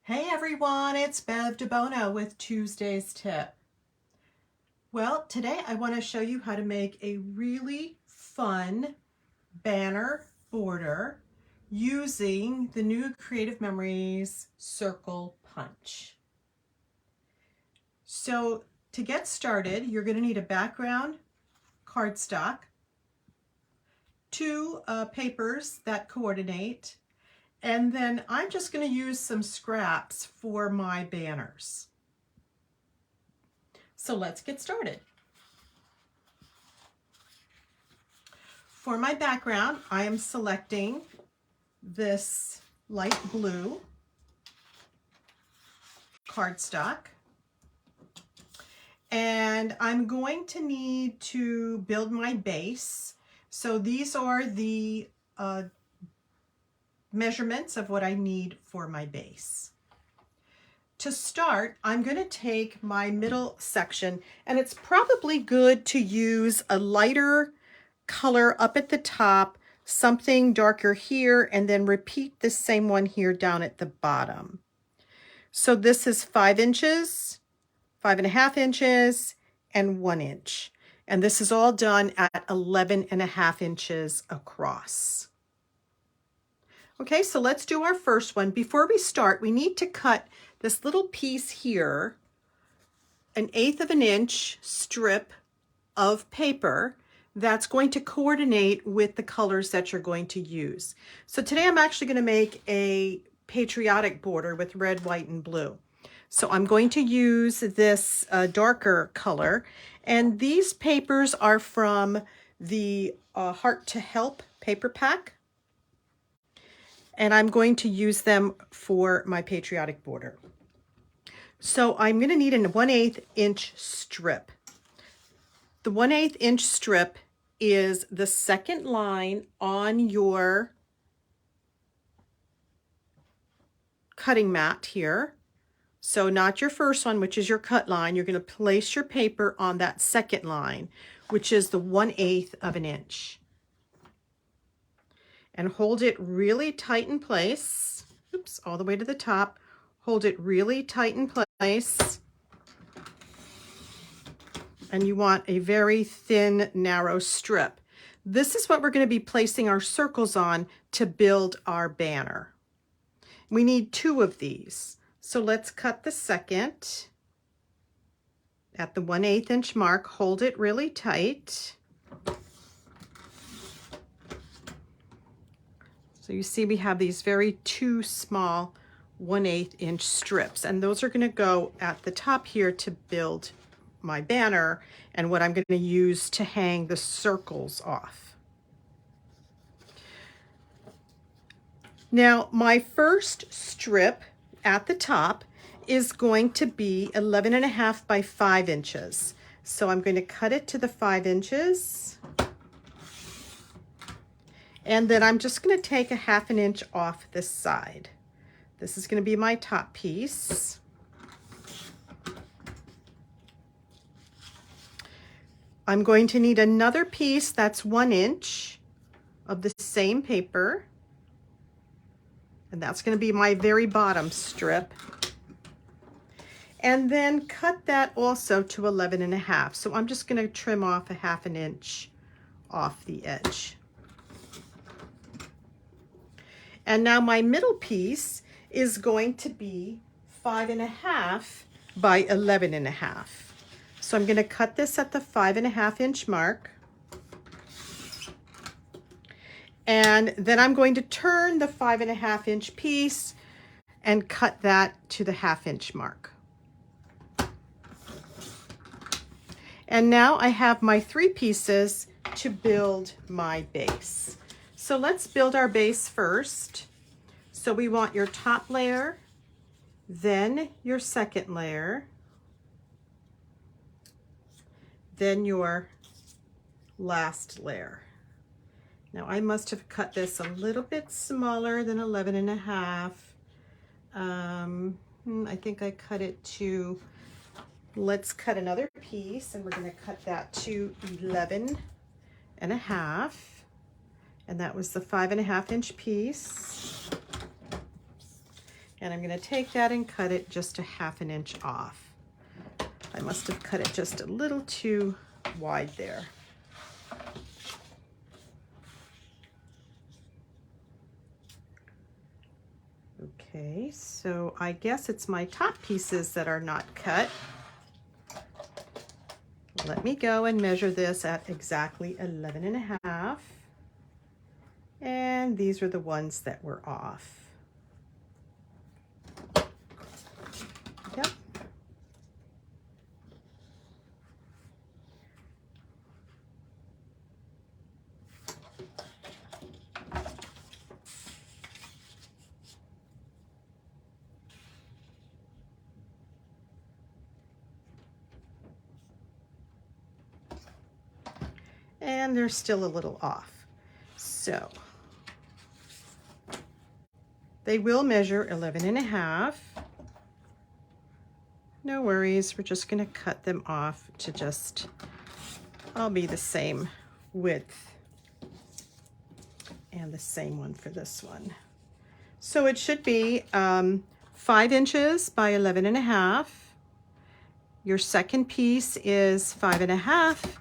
Hey everyone, it's Bev DeBono with Tuesday's Tip. Well, today I want to show you how to make a really fun banner border using the new Creative Memories Circle Punch. So to get started, you're going to need a background cardstock, two papers that coordinate, and then I'm just going to use some scraps for my banners. So let's get started. For my background, I am selecting this light blue cardstock. And I'm going to need to build my base. So these are the measurements of what I need for my base. To start, I'm going to take my middle section, and it's probably good to use a lighter color up at the top, something darker here, and then repeat the same one here down at the bottom. So this is 5 inches, 5.5 inches, and 1 inch. And this is all done at 11.5 inches across. Okay, so let's do our first one. Before we start, we need to cut this little piece here, 1/8 of an inch strip of paper that's going to coordinate with the colors that you're going to use. So today I'm actually going to make a patriotic border with red, white, and blue. So I'm going to use this darker color, and these papers are from the Heart to Help paper pack, and I'm going to use them for my patriotic border. So I'm going to need a 1/8 inch strip. The 1/8 inch strip is the second line on your cutting mat here. So not your first one, which is your cut line. You're going to place your paper on that second line, which is the 1/8 of an inch. And hold it really tight in place. Oops, all the way to the top. Hold it really tight in place. And you want a very thin, narrow strip. This is what we're going to be placing our circles on to build our banner. We need 2 of these. So let's cut the second at the 1/8 inch mark. Hold it really tight. So you see we have these very 2 small 1/8 inch strips, and those are going to go at the top here to build my banner and what I'm going to use to hang the circles off. Now my first strip at the top is going to be 11.5 by 5 inches. So I'm going to cut it to the 5 inches. And then I'm just going to take 1/2 inch off this side. This is going to be my top piece. I'm going to need another piece that's 1 inch of the same paper. And that's going to be my very bottom strip. And then cut that also to 11.5. So I'm just going to trim off 1/2 inch off the edge. And now my middle piece is going to be 5.5 by 11.5. So I'm going to cut this at the 5.5 inch mark. And then I'm going to turn the 5.5 inch piece and cut that to the 1/2 inch mark. And now I have my 3 pieces to build my base. So let's build our base first. So we want your top layer, then your second layer, then your last layer. Now I must have cut this a little bit smaller than 11.5. I think I cut it to, let's cut another piece, and we're going to cut that to 11.5. And that was the 5.5 inch piece. And I'm going to take that and cut it just a 1/2 inch off. I must have cut it just a little too wide there. Okay, so I guess it's my top pieces that are not cut. Let me go and measure this at exactly 11.5. And these are the ones that were off. Yep. And they're still a little off. So they will measure 11.5. No worries, we're just going to cut them off to just all be the same width and the same one for this one. So it should be 5 inches by 11.5. Your second piece is 5.5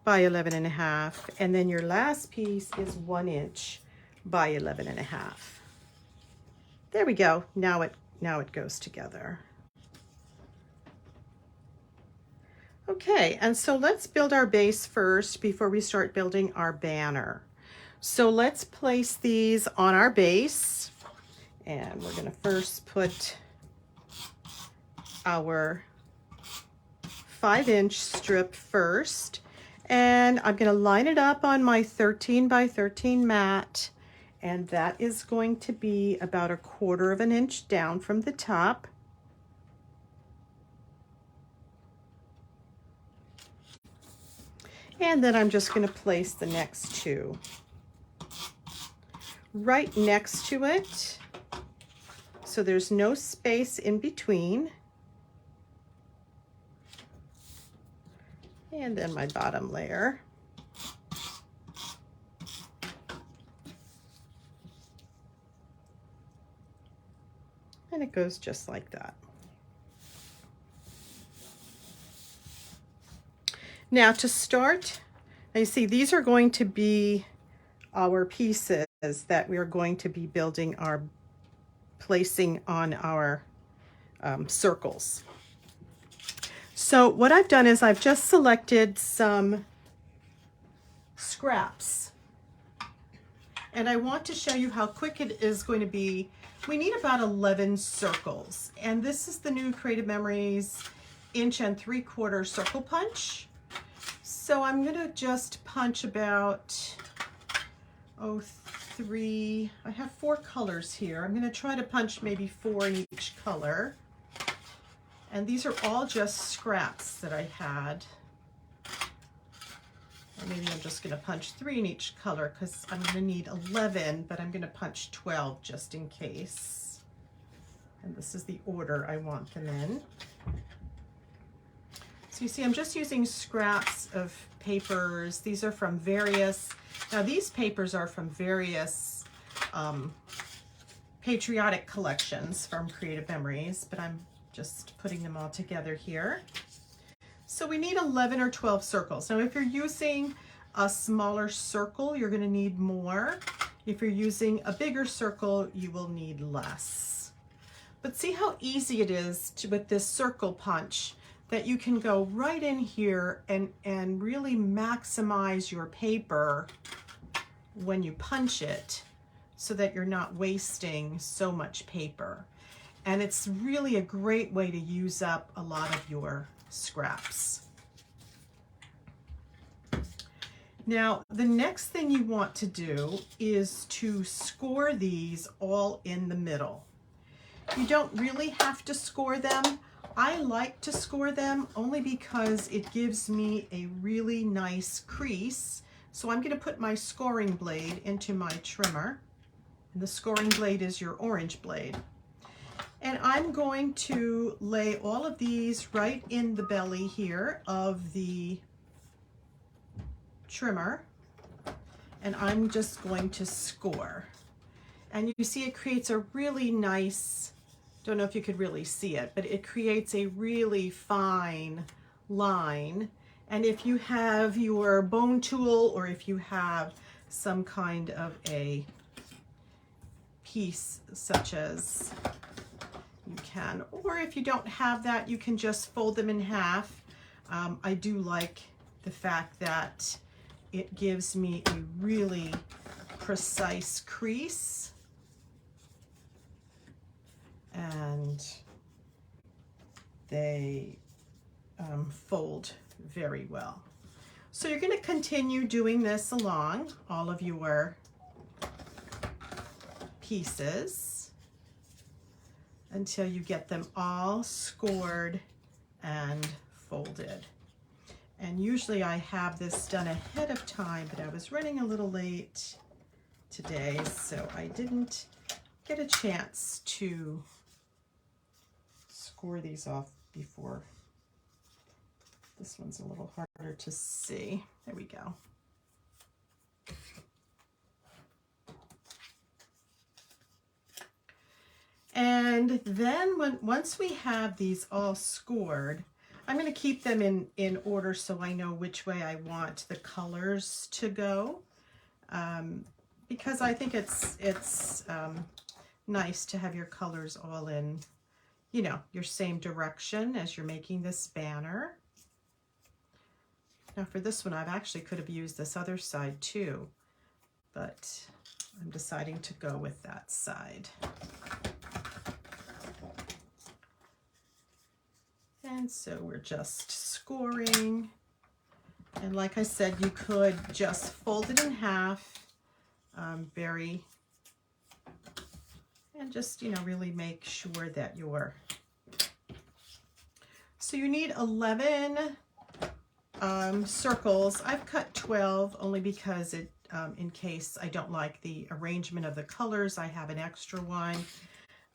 by 11.5, and then your last piece is 1 inch by 11.5. There we go. Now it goes together. Okay, and so let's build our base first before we start building our banner. So let's place these on our base, and we're going to first put our 5-inch strip first, and I'm going to line it up on my 13 by 13 mat, and that is going to be about 1/4 inch down from the top. And then I'm just going to place the next 2 right next to it, so there's no space in between. And then my bottom layer. And it goes just like that. Now to start, now you see these are going to be our pieces that we are going to be building our, placing on our circles. So what I've done is I've just selected some scraps, and I want to show you how quick it is going to be. We need about 11 circles, and this is the new Creative Memories 1 3/4 circle punch. So I'm going to just punch about, I have 4 colors here. I'm going to try to punch maybe 4 in each color. And these are all just scraps that I had. Or maybe I'm just going to punch 3 in each color because I'm going to need 11, but I'm going to punch 12 just in case. And this is the order I want them in. So you see, I'm just using scraps of papers. These are from various, now these papers are from various patriotic collections from Creative Memories, but I'm just putting them all together here. So we need 11 or 12 circles. Now if you're using a smaller circle, you're going to need more. If you're using a bigger circle, you will need less. But see how easy it is to, with this circle punch, that you can go right in here and really maximize your paper when you punch it so that you're not wasting so much paper. And it's really a great way to use up a lot of your scraps. Now, the next thing you want to do is to score these all in the middle. You don't really have to score them. I like to score them only because it gives me a really nice crease. So I'm going to put my scoring blade into my trimmer. And the scoring blade is your orange blade. And I'm going to lay all of these right in the belly here of the trimmer. And I'm just going to score. And you see it creates a really nice, don't know if you could really see it, but it creates a really fine line. And if you have your bone tool, or if you have some kind of a piece such as you can, or if you don't have that, you can just fold them in half. I do like the fact that it gives me a really precise crease, and they fold very well. So you're going to continue doing this along all of your pieces until you get them all scored and folded. And usually I have this done ahead of time, but I was running a little late today, so I didn't get a chance to score these off before. This one's a little harder to see. There we go. And then once we have these all scored, I'm going to keep them in order so I know which way I want the colors to go, because I think it's nice to have your colors all in, you know, your same direction as you're making this banner. Now for this one, I've actually could have used this other side too, but I'm deciding to go with that side. And so we're just scoring. And like I said, you could just fold it in half, and just, you know, really make sure that you're, so you need 11 circles. I've cut 12 only because it, in case I don't like the arrangement of the colors, I have an extra one.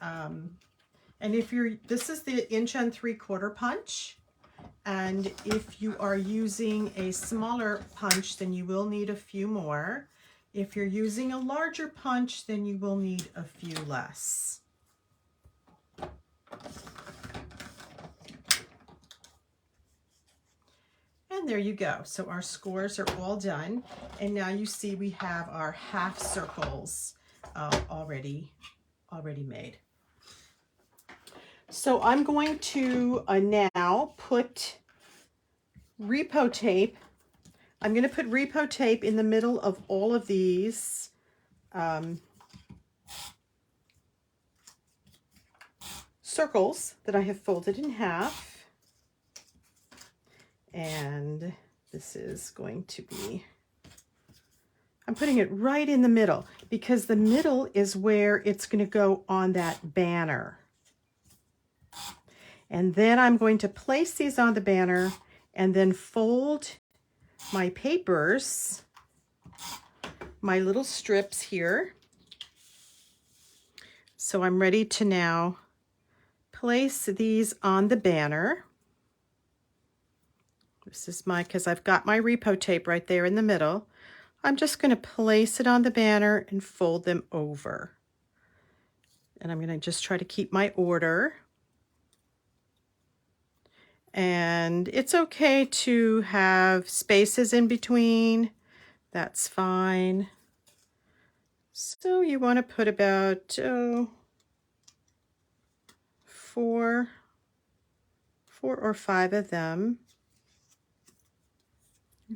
And if you're, this is the 1 3/4 punch. And if you are using a smaller punch, then you will need a few more. If you're using a larger punch, then you will need a few less. And there you go. So our scores are all done. And now you see we have our half circles already made. So I'm going to now put Repo tape. I'm going to put Repo tape in the middle of all of these circles that I have folded in half. And this is going to be, I'm putting it right in the middle because the middle is where it's going to go on that banner. And then I'm going to place these on the banner and then fold my papers, my little strips here. So I'm ready to now place these on the banner. This is my, because I've got my Repo tape right there in the middle. I'm just going to place it on the banner and fold them over. And I'm going to just try to keep my order. And it's okay to have spaces in between. That's fine. So you want to put about 4 or 5 of them.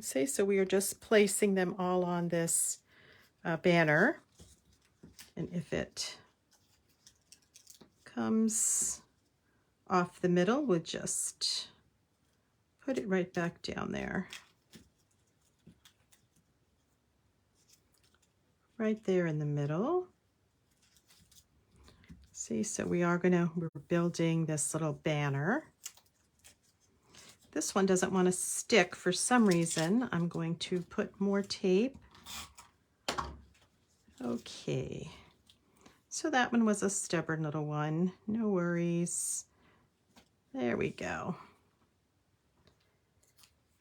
See, so we are just placing them all on this banner. And if it comes off the middle, we'll just put it right back down there. Right there in the middle. See, so we're building this little banner. This one doesn't want to stick for some reason. I'm going to put more tape. Okay. So that one was a stubborn little one. No worries. There we go.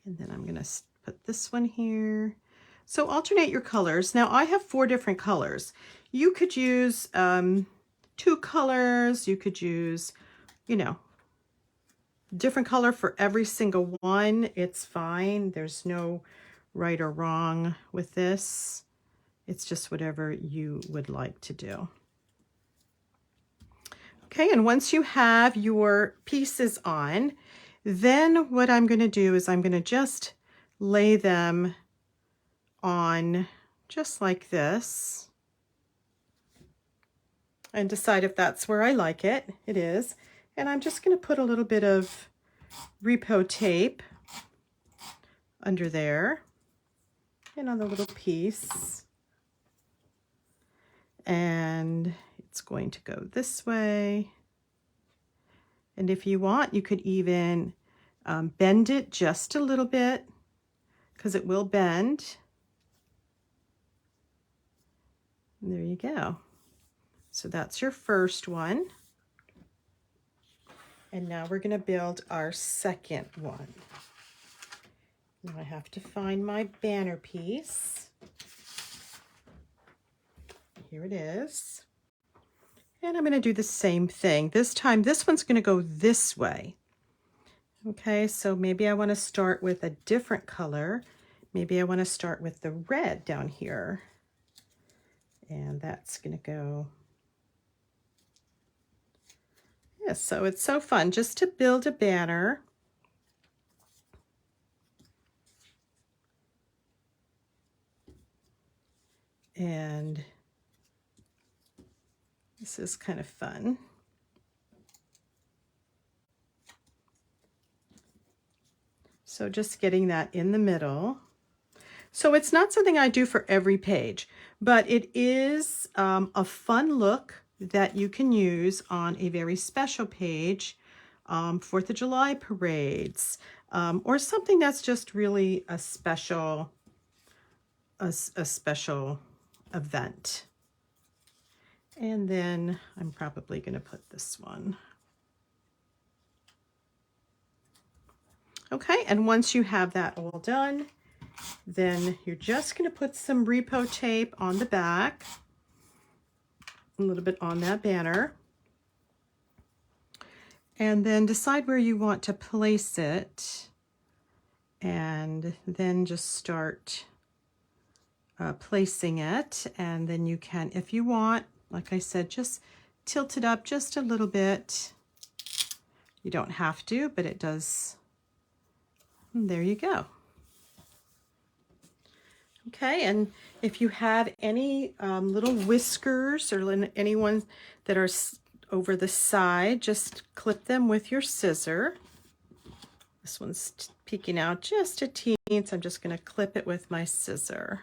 And then I'm going to put this one here. So alternate your colors. Now I have 4 different colors. You could use 2 colors. You could use, you know, different color for every single one. It's fine. There's no right or wrong with this. It's just whatever you would like to do. Okay, and once you have your pieces on, then what I'm going to do is I'm going to just lay them on just like this and decide if that's where I like it. It is. And I'm just going to put a little bit of Repo tape under there and on the little piece. And it's going to go this way. And if you want, you could even bend it just a little bit, because it will bend. And there you go. So that's your first one. And now we're going to build our second one. Now I have to find my banner piece. Here it is. And I'm going to do the same thing. This time, this one's going to go this way. Okay, so maybe I want to start with a different color. Maybe I want to start with the red down here. And that's going to go. Yes, so it's so fun just to build a banner. And this is kind of fun. So just getting that in the middle. So it's not something I do for every page, but it is a fun look that you can use on a very special page, 4th of July parades, or something that's just really a special event. And then I'm probably going to put this one. Okay, and once you have that all done, then you're just going to put some Repo tape on the back, a little bit on that banner, and then decide where you want to place it, and then just start placing it. And then you can, if you want, like I said, just tilt it up just a little bit. You don't have to, but it does. And there you go. Okay, and if you have any little whiskers or any ones that are over the side, just clip them with your scissor. This one's peeking out just a teeny, so I'm just going to clip it with my scissor.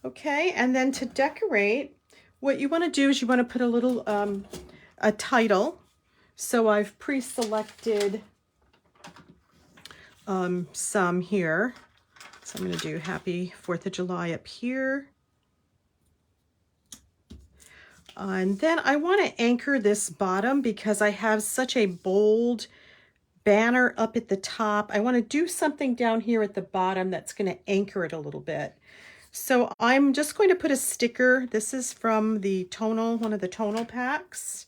Okay, and then to decorate, what you want to do is you want to put a little a title. So I've pre-selected some here. So I'm going to do Happy 4th of July up here. And then I want to anchor this bottom because I have such a bold banner up at the top. I want to do something down here at the bottom that's going to anchor it a little bit. So I'm just going to put a sticker. This is from the tonal, one of the tonal packs.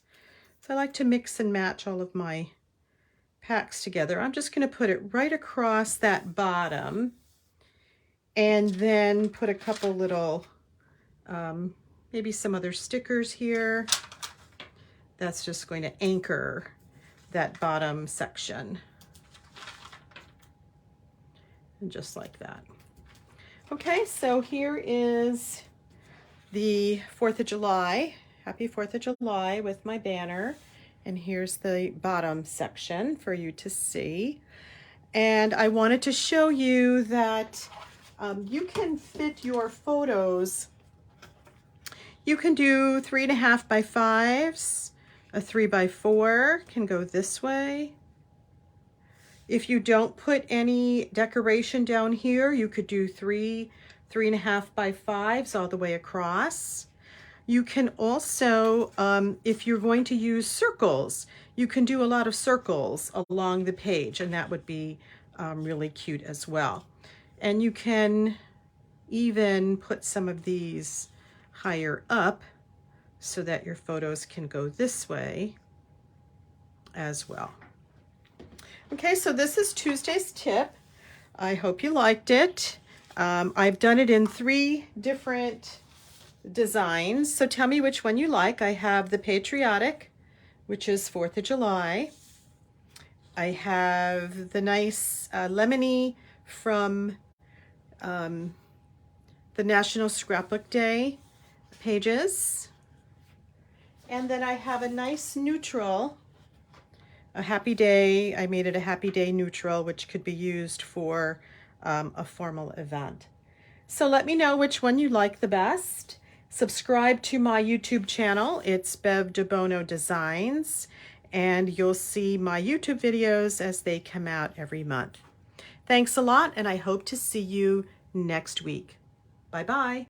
So I like to mix and match all of my packs together. I'm just going to put it right across that bottom, and then put a couple little, maybe some other stickers here. That's just going to anchor that bottom section. And just like that. Okay, so here is the 4th of July. Happy 4th of July with my banner. And here's the bottom section for you to see. And I wanted to show you that you can fit your photos. You can do 3.5 by 5s. A 3 by 4 can go this way. If you don't put any decoration down here, you could do 3.5 by 5s all the way across. You can also, if you're going to use circles, you can do a lot of circles along the page, and that would be really cute as well. And you can even put some of these higher up so that your photos can go this way as well. Okay, so this is Tuesday's tip. I hope you liked it. I've done it in 3 different designs, so tell me which one you like. I have the patriotic, which is 4th of July. I have the nice lemony from the National Scrapbook Day pages. And then I have a nice neutral, a happy day. I made it a happy day neutral, which could be used for a formal event. So let me know which one you like the best. Subscribe to my YouTube channel. It's Bev DeBono Designs, and you'll see my YouTube videos as they come out every month. Thanks a lot, and I hope to see you next week. Bye-bye.